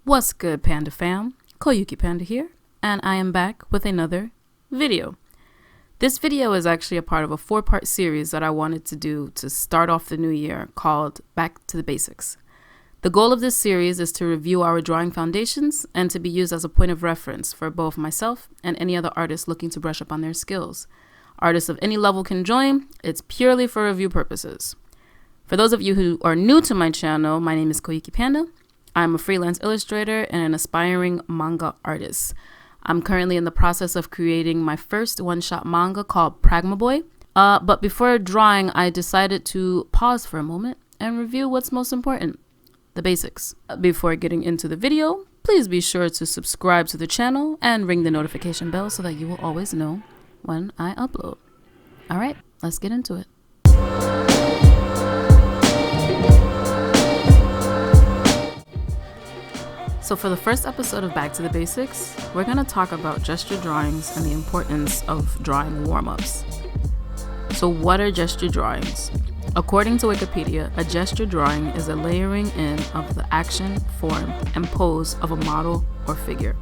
What's good, Panda fam? Koyuki Panda here, and I am back with another video. This video is actually a part of a 4-part series that I wanted to do to start off the new year called Back to the Basics. The goal of this series is to review our drawing foundations and to be used as a point of reference for both myself and any other artists looking to brush up on their skills. Artists of any level can join. It's purely for review purposes. For those of you who are new to my channel, my name is Koyuki Panda. I'm a freelance illustrator and an aspiring manga artist. I'm currently in the process of creating my first one-shot manga called Pragma Boy. But before drawing, I decided to pause for a moment and review what's most important, the basics. Before getting into the video, please be sure to subscribe to the channel and ring the notification bell so that you will always know when I upload. All right, let's get into it. So for the first episode of Back to the Basics, we're going to talk about gesture drawings and the importance of drawing warm-ups. So what are gesture drawings? According to Wikipedia, a gesture drawing is a layering in of the action, form, and pose of a model or figure.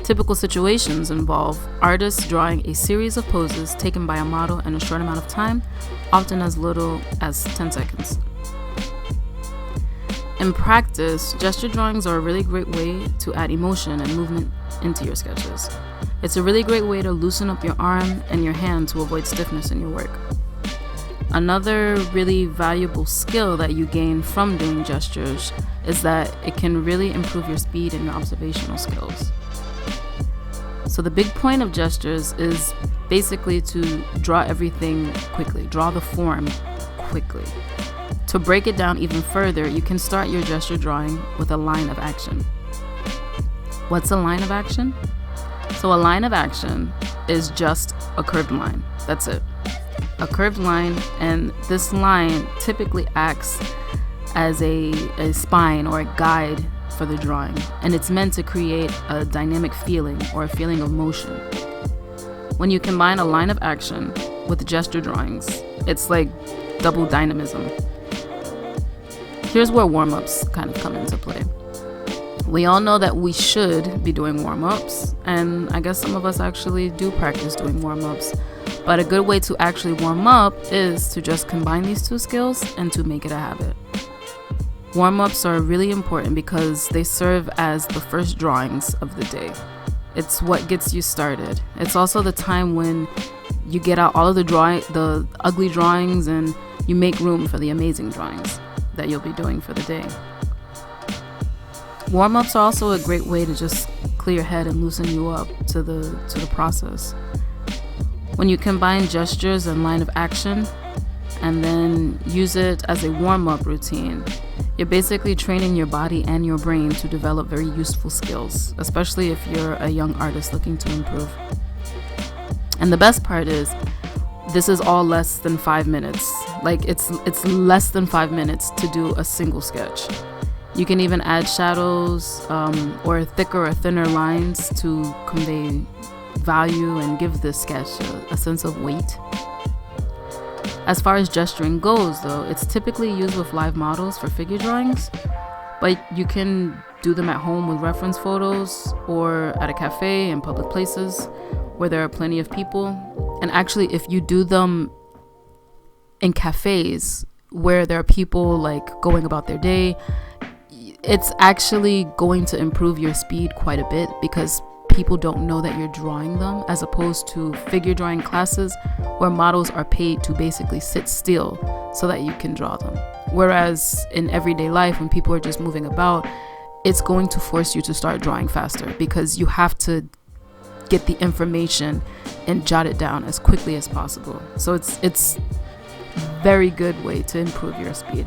Typical situations involve artists drawing a series of poses taken by a model in a short amount of time, often as little as 10 seconds. In practice, gesture drawings are a really great way to add emotion and movement into your sketches. It's a really great way to loosen up your arm and your hand to avoid stiffness in your work. Another really valuable skill that you gain from doing gestures is that it can really improve your speed and your observational skills. So the big point of gestures is basically to draw everything quickly, draw the form quickly. To break it down even further, you can start your gesture drawing with a line of action. What's a line of action? So a line of action is just a curved line. That's it. A curved line, and this line typically acts as a spine or a guide for the drawing, and it's meant to create a dynamic feeling or a feeling of motion. When you combine a line of action with gesture drawings, it's like double dynamism. Here's where warm-ups kind of come into play. We all know that we should be doing warm-ups, and I guess some of us actually do practice doing warm-ups. But a good way to actually warm up is to just combine these two skills and to make it a habit. Warm-ups are really important because they serve as the first drawings of the day. It's what gets you started. It's also the time when you get out all of the ugly drawings and you make room for the amazing drawings that you'll be doing for the day. Warm-ups are also a great way to just clear your head and loosen you up to the process. When you combine gestures and line of action and then use it as a warm-up routine, you're basically training your body and your brain to develop very useful skills, especially if you're a young artist looking to improve. And the best part is, this is all less than 5 minutes. Like it's less than 5 minutes to do a single sketch. You can even add shadows or thicker or thinner lines to convey value and give the sketch a sense of weight. As far as gesturing goes, though, it's typically used with live models for figure drawings, but you can do them at home with reference photos or at a cafe in public places where there are plenty of people. And actually, if you do them in cafes where there are people like going about their day, it's actually going to improve your speed quite a bit because people don't know that you're drawing them, as opposed to figure drawing classes where models are paid to basically sit still so that you can draw them. Whereas in everyday life, when people are just moving about, it's going to force you to start drawing faster because you have to get the information and jot it down as quickly as possible. So it's a very good way to improve your speed.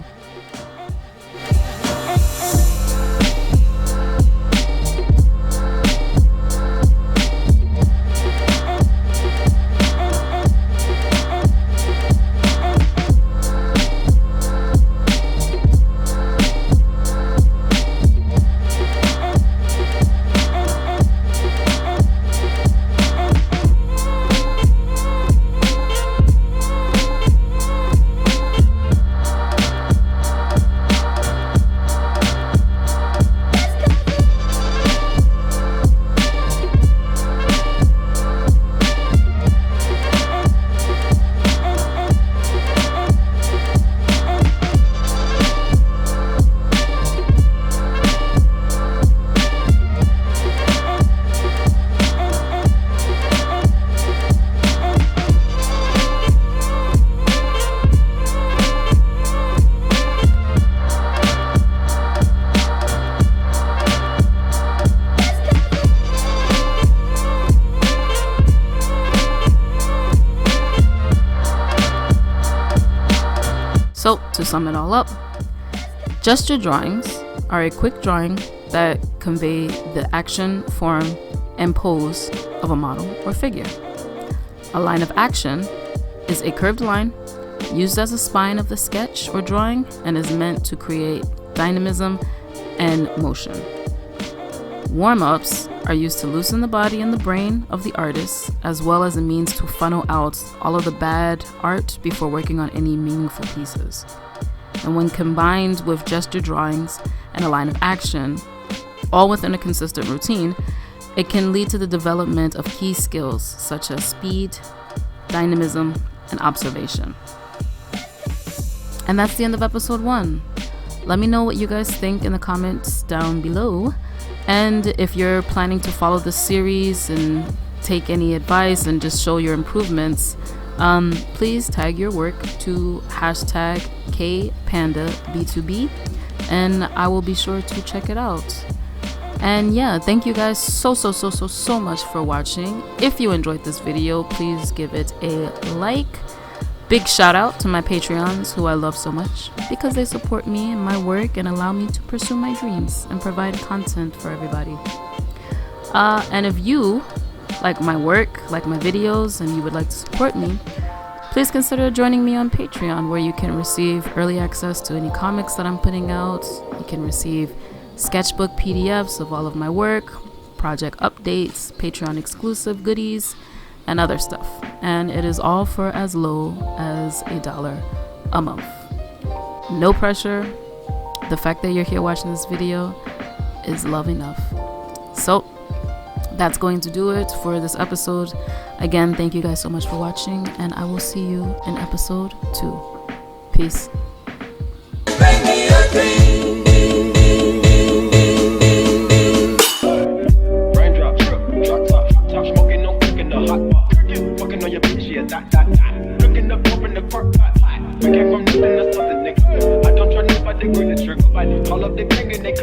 to sum it all up, gesture drawings are a quick drawing that convey the action, form, and pose of a model or figure. A line of action is a curved line used as a spine of the sketch or drawing and is meant to create dynamism and motion. Warm-ups are used to loosen the body and the brain of the artist, as well as a means to funnel out all of the bad art before working on any meaningful pieces. And when combined with gesture drawings and a line of action, all within a consistent routine, it can lead to the development of key skills such as speed, dynamism, and observation. And that's the end of episode 1. Let me know what you guys think in the comments down below. And if you're planning to follow this series and take any advice and just show your improvements, please tag your work to hashtag KPandaB2B, and I will be sure to check it out. And yeah, thank you guys so much for watching. If you enjoyed this video, please give it a like. Big shout out to my Patreons, who I love so much because they support me and my work and allow me to pursue my dreams and provide content for everybody. And if you like my work, like my videos, and you would like to support me, please consider joining me on Patreon, where you can receive early access to any comics that I'm putting out. You can receive sketchbook PDFs of all of my work, project updates, Patreon exclusive goodies, and other stuff. And it is all for as low as $1 a month. No pressure. The fact that you're here watching this video is love enough. So that's going to do it for this episode. Again, thank you guys so much for watching, and I will see you in episode 2. Peace. Bring me a dream. Raindrop, drop top, smoking, no cooking the hot pot. Fucking on your bitch, yeah, that. Looking up, open the park pot. We came from nothing to something, nigga. I don't try nobody, green the trigger. Call up the gang and they